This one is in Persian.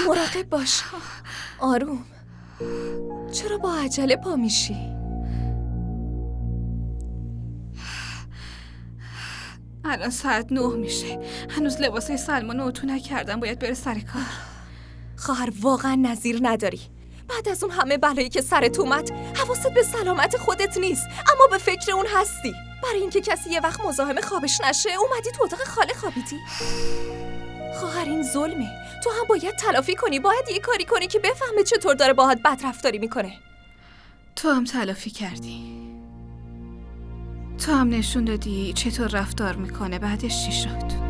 مراقب باش. آروم. چرا با عجله پا میشی؟ الان ساعت 9 میشه. هنوز لباسای سلمان رو اتو نکردم. باید بره سر کار. خواهر واقعا نظیر نداری. بعد از اون همه بلایی که سرت اومد حواست به سلامت خودت نیست، اما به فکر اون هستی. برای اینکه کسی یه وقت مزاحم خوابش نشه اومدی تو اتاق خاله خوابیدی. خواهر این ظلمه. تو هم باید تلافی کنی. باید یه کاری کنی که بفهمه چطور داره باهات بدرفتاری میکنه. تو هم تلافی کردی. تو هم نشون دادی چطور رفتار میکنه. بعدش چی شد؟